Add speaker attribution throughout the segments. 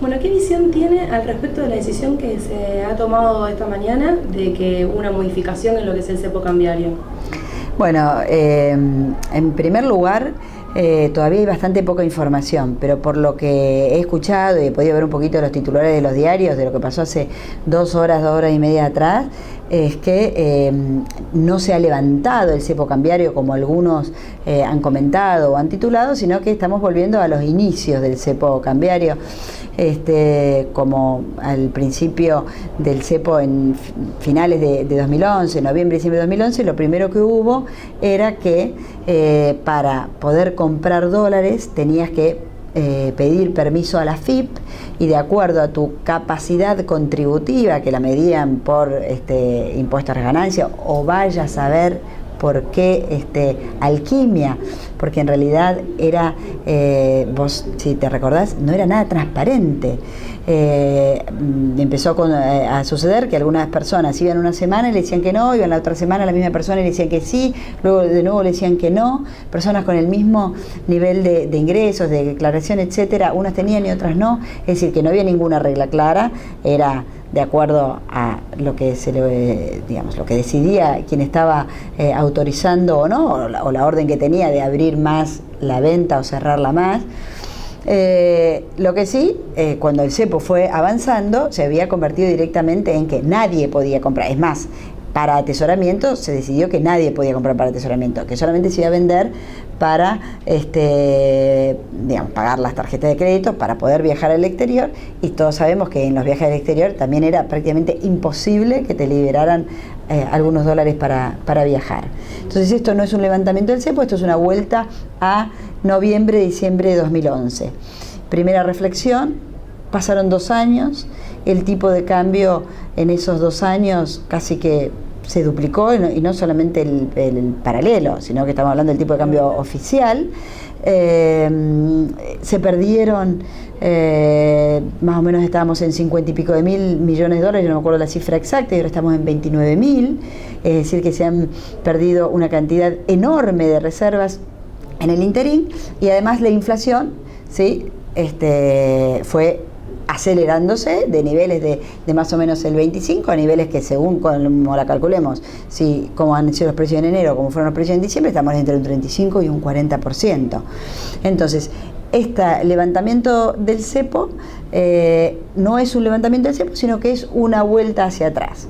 Speaker 1: Bueno, ¿qué visión tiene al respecto de la decisión que se ha tomado esta mañana de que una modificación en lo que es el cepo cambiario?
Speaker 2: Bueno, en primer lugar, todavía hay bastante poca información, pero por lo que he escuchado y he podido ver un poquito de los titulares de los diarios, de lo que pasó hace 2 horas y media atrás, es que no se ha levantado el cepo cambiario como algunos han comentado o han titulado, sino que estamos volviendo a los inicios del cepo cambiario, como al principio del cepo en finales de 2011, noviembre y diciembre de 2011, lo primero que hubo era que para poder comprar dólares tenías que pedir permiso a la FIP y de acuerdo a tu capacidad contributiva, que la medían por impuesto a las ganancias, o vaya a saber por qué alquimia, porque en realidad era, vos si te recordás, no era nada transparente. Empezó a suceder que algunas personas iban una semana y le decían que no, iban la otra semana la misma persona y le decían que sí, luego de nuevo le decían que no, personas con el mismo nivel de ingresos, de declaración, etcétera, unas tenían y otras no, es decir, que no había ninguna regla clara, era de acuerdo a lo que lo que decidía quien estaba autorizando o no, o la orden que tenía de abrir más la venta o cerrarla más. Lo que sí, cuando el cepo fue avanzando, se había convertido directamente en que nadie podía comprar. Es más, para atesoramiento se decidió que nadie podía comprar para atesoramiento, que solamente se iba a vender para pagar las tarjetas de crédito para poder viajar al exterior, y todos sabemos que en los viajes al exterior también era prácticamente imposible que te liberaran algunos dólares para viajar. Entonces esto no es un levantamiento del cepo, esto es una vuelta a noviembre, diciembre de 2011. Primera reflexión: pasaron 2 años, el tipo de cambio en esos 2 años casi que se duplicó, y no solamente el paralelo, sino que estamos hablando del tipo de cambio oficial. Se perdieron, más o menos estábamos en 50 y pico de mil millones de dólares, yo no me acuerdo la cifra exacta, y ahora estamos en 29.000, es decir que se han perdido una cantidad enorme de reservas en el interín, y además la inflación, ¿sí? Fue acelerándose de niveles de más o menos el 25 a niveles que, según como la calculemos, si como han sido los precios en enero, como fueron los precios en diciembre, estamos entre un 35 y un 40%. Entonces, este levantamiento del cepo no es un levantamiento del cepo, sino que es una vuelta hacia atrás,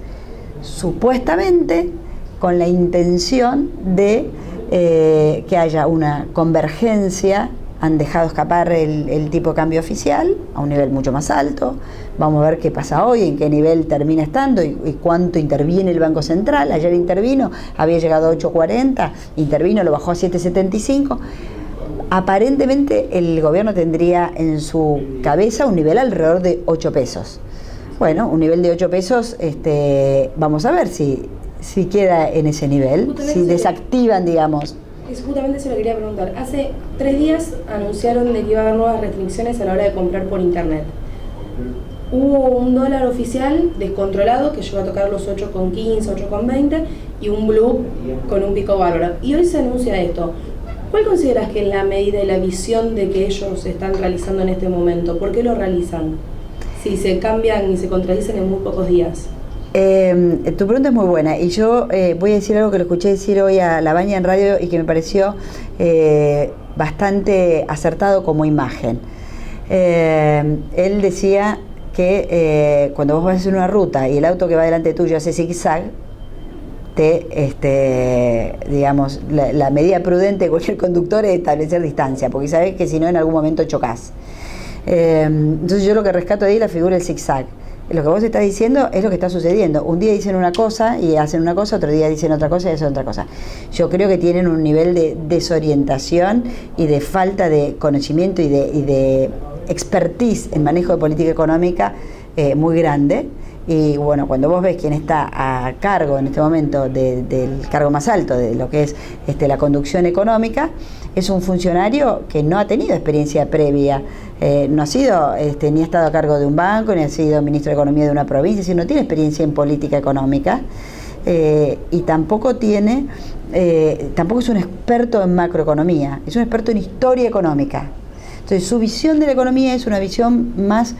Speaker 2: supuestamente con la intención de que haya una convergencia. Han dejado escapar el tipo de cambio oficial a un nivel mucho más alto. Vamos a ver qué pasa hoy, en qué nivel termina estando y cuánto interviene el Banco Central. Ayer intervino, había llegado a 8.40, intervino, lo bajó a 7.75. Aparentemente el gobierno tendría en su cabeza un nivel alrededor de 8 pesos. Bueno, un nivel de 8 pesos, vamos a ver si queda en ese nivel, si desactivan, digamos.
Speaker 1: Justamente se lo quería preguntar. Hace 3 días anunciaron de que iba a haber nuevas restricciones a la hora de comprar por internet. Hubo un dólar oficial descontrolado que llegó a tocar los 8,15, 8,20 y un blue con un pico bárbaro. Y hoy se anuncia esto. ¿Cuál consideras que es la medida y la visión de que ellos están realizando en este momento? ¿Por qué lo realizan? Si se cambian y se contradicen en muy pocos días.
Speaker 2: Tu pregunta es muy buena, y yo voy a decir algo que lo escuché decir hoy a Labaña en radio y que me pareció bastante acertado como imagen. Él decía que cuando vos vas a hacer una ruta y el auto que va delante tuyo hace zigzag, digamos, la medida prudente de cualquier conductor es establecer distancia, porque sabés que si no en algún momento chocás. Entonces yo lo que rescato de ahí es la figura del zigzag. Lo que vos estás diciendo es lo que está sucediendo. Un día dicen una cosa y hacen una cosa, otro día dicen otra cosa y hacen otra cosa. Yo creo que tienen un nivel de desorientación y de falta de conocimiento y de expertise en manejo de política económica muy grande. Y bueno, cuando vos ves quién está a cargo en este momento del cargo más alto de lo que es la conducción económica, es un funcionario que no ha tenido experiencia previa, no ha sido ni ha estado a cargo de un banco, ni ha sido ministro de Economía de una provincia, sino no tiene experiencia en política económica, y tampoco es un experto en macroeconomía, es un experto en historia económica. Entonces su visión de la economía es una visión más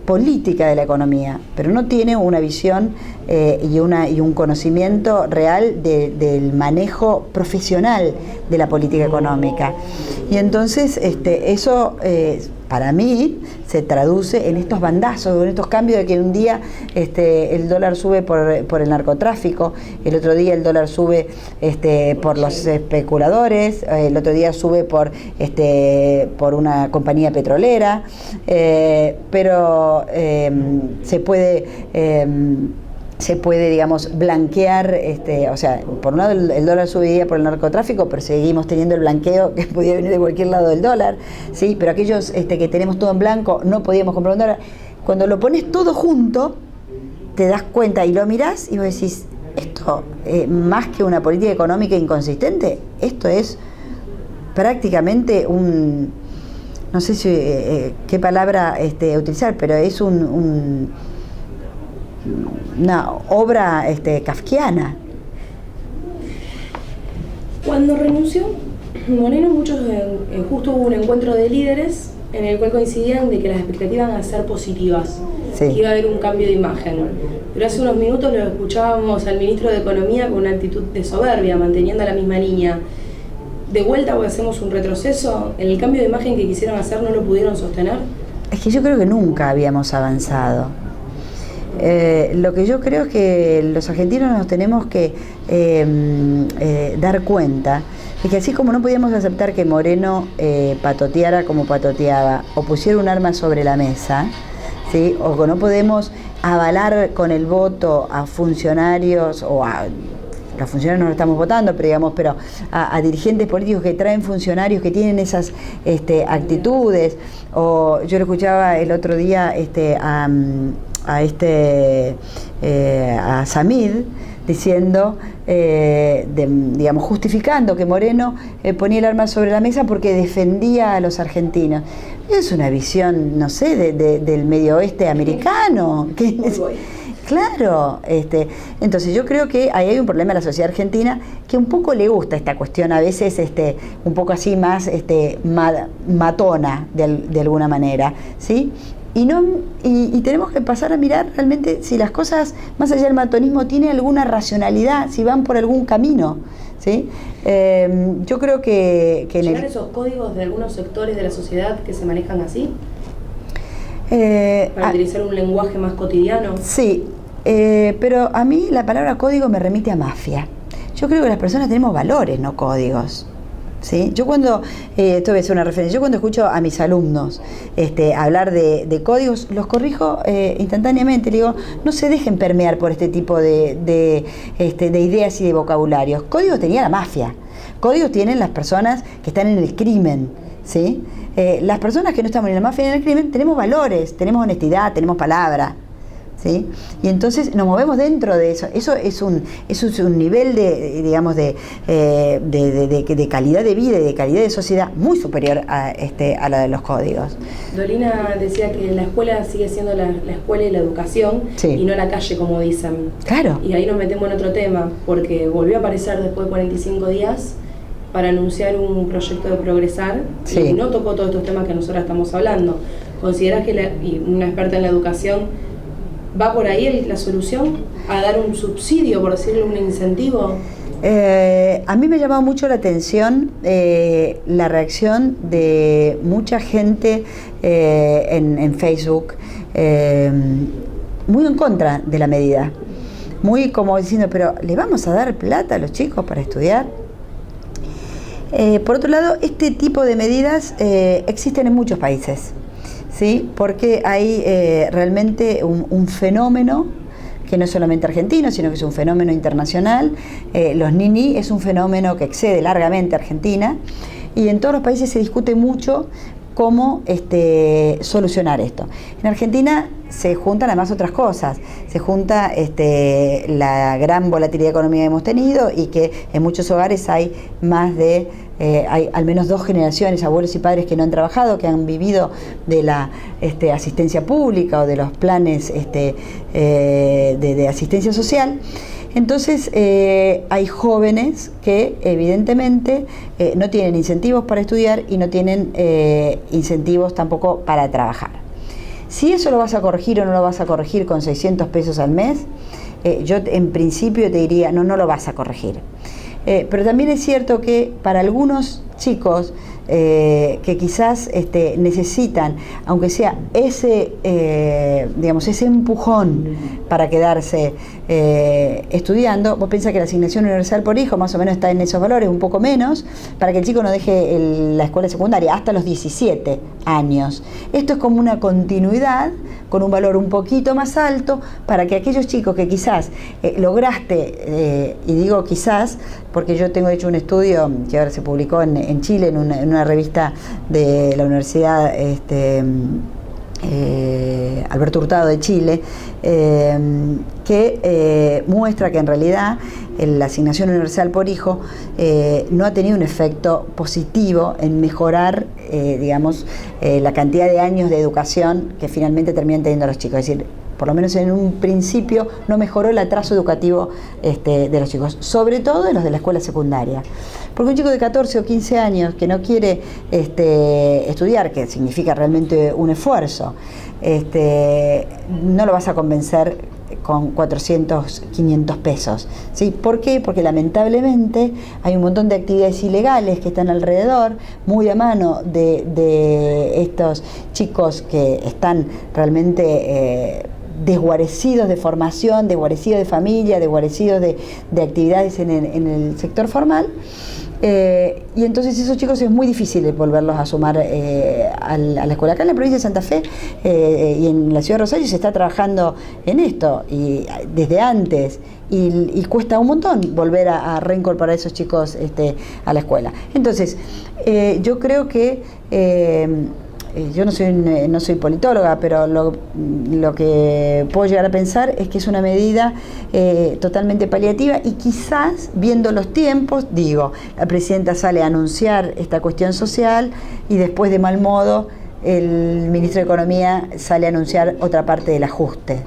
Speaker 2: política de la economía, pero no tiene una visión y un conocimiento real del manejo profesional de la política económica. Y entonces eso para mí se traduce en estos bandazos, en estos cambios de que un día el dólar sube por el narcotráfico, el otro día el dólar sube por los especuladores, el otro día sube por una compañía petrolera, pero se puede, digamos, blanquear, o sea, por un lado el dólar subía por el narcotráfico, pero seguimos teniendo el blanqueo que podía venir de cualquier lado del dólar, ¿sí? Pero aquellos que tenemos todo en blanco no podíamos comprar un dólar. Cuando lo pones todo junto, te das cuenta y lo mirás y vos decís, esto, más que una política económica inconsistente, esto es prácticamente no sé si qué palabra utilizar, pero es una obra kafkiana.
Speaker 1: Cuando renunció Moreno, justo hubo un encuentro de líderes en el cual coincidían de que las expectativas iban a ser positivas,
Speaker 2: sí,
Speaker 1: que iba a haber un cambio de imagen. Pero hace unos minutos lo escuchábamos al ministro de Economía con una actitud de soberbia, manteniendo la misma línea. De vuelta, porque hacemos un retroceso, en el cambio de imagen que quisieron hacer no lo pudieron sostener.
Speaker 2: Es que yo creo que nunca habíamos avanzado. Lo que yo creo es que los argentinos nos tenemos que dar cuenta de que así como no podíamos aceptar que Moreno patoteara como patoteaba o pusiera un arma sobre la mesa, ¿sí? O que no podemos avalar con el voto a funcionarios o a... Los funcionarios no lo estamos votando, pero a dirigentes políticos que traen funcionarios que tienen esas actitudes. O yo lo escuchaba el otro día a Samid diciendo, digamos, justificando que Moreno ponía el arma sobre la mesa porque defendía a los argentinos. Es una visión, no sé, del medio oeste americano. Claro, entonces yo creo que ahí hay un problema en la sociedad argentina que un poco le gusta esta cuestión, a veces un poco así más matona de alguna manera, ¿sí? Y tenemos que pasar a mirar realmente si las cosas, más allá del matonismo, tienen alguna racionalidad, si van por algún camino, ¿sí? Yo creo que
Speaker 1: ¿Llegar esos códigos de algunos sectores de la sociedad que se manejan así? Para utilizar un lenguaje más cotidiano.
Speaker 2: Sí, pero a mí la palabra código me remite a mafia. Yo creo que las personas tenemos valores, no códigos. ¿Sí? Yo cuando, esto voy a hacer una referencia, yo cuando escucho a mis alumnos hablar de códigos, los corrijo instantáneamente, le digo, no se dejen permear por este tipo de ideas y de vocabularios. Códigos tenía la mafia, códigos tienen las personas que están en el crimen, ¿sí? Las personas que no estamos en la mafia ni en el crimen tenemos valores, tenemos honestidad, tenemos palabra, ¿sí? Y entonces nos movemos dentro de eso. Eso es un nivel de calidad de vida y de calidad de sociedad muy superior a la de los códigos.
Speaker 1: Dolina decía que la escuela sigue siendo la escuela y la educación, sí, y no la calle, como dicen.
Speaker 2: Claro.
Speaker 1: Y ahí nos metemos en otro tema, porque volvió a aparecer después de 45 días para anunciar un proyecto de progresar, sí, y no tocó todos estos temas que nosotros estamos hablando. ¿Considerás que, y una experta en la educación, va por ahí la solución? ¿A dar un subsidio, por decirle, un incentivo?
Speaker 2: A mí me ha llamado mucho la atención la reacción de mucha gente en Facebook, muy en contra de la medida, muy como diciendo, pero ¿le vamos a dar plata a los chicos para estudiar? Por otro lado, este tipo de medidas existen en muchos países, ¿sí? Porque hay realmente un fenómeno que no es solamente argentino, sino que es un fenómeno internacional. Los nini es un fenómeno que excede largamente a Argentina, y en todos los países se discute mucho cómo solucionar esto. En Argentina se juntan además otras cosas, se junta la gran volatilidad económica que hemos tenido, y que en muchos hogares hay hay al menos 2 generaciones, abuelos y padres, que no han trabajado, que han vivido de la asistencia pública o de los planes de asistencia social. Entonces hay jóvenes que evidentemente no tienen incentivos para estudiar y no tienen incentivos tampoco para trabajar. Si eso lo vas a corregir o no lo vas a corregir con 600 pesos al mes, yo en principio te diría, no lo vas a corregir. Pero también es cierto que para algunos chicos que quizás necesitan, aunque sea ese empujón para quedarse estudiando, vos pensás que la asignación universal por hijo más o menos está en esos valores, un poco menos, para que el chico no deje la escuela secundaria hasta los 17 años. Esto es como una continuidad con un valor un poquito más alto para que aquellos chicos que quizás lograste, y digo quizás porque yo tengo hecho un estudio que ahora se publicó en Chile en una revista de la Universidad Alberto Hurtado de Chile, que muestra que en realidad la asignación universal por hijo no ha tenido un efecto positivo en mejorar la cantidad de años de educación que finalmente terminan teniendo los chicos. Es decir, por lo menos en un principio no mejoró el atraso educativo de los chicos, sobre todo de los de la escuela secundaria. Porque un chico de 14 o 15 años que no quiere estudiar, que significa realmente un esfuerzo, no lo vas a convencer con 400, 500 pesos. ¿Sí? ¿Por qué? Porque lamentablemente hay un montón de actividades ilegales que están alrededor, muy a mano de estos chicos que están realmente desguarecidos de formación, desguarecidos de familia, desguarecidos de actividades en el sector formal. Y entonces esos chicos es muy difícil volverlos a sumar a la escuela. Acá en la provincia de Santa Fe y en la ciudad de Rosario se está trabajando en esto y desde antes y cuesta un montón volver a reincorporar a esos chicos a la escuela. Entonces yo creo que yo no soy politóloga, pero lo que puedo llegar a pensar es que es una medida totalmente paliativa y quizás, viendo los tiempos, la presidenta sale a anunciar esta cuestión social y después de mal modo el ministro de Economía sale a anunciar otra parte del ajuste.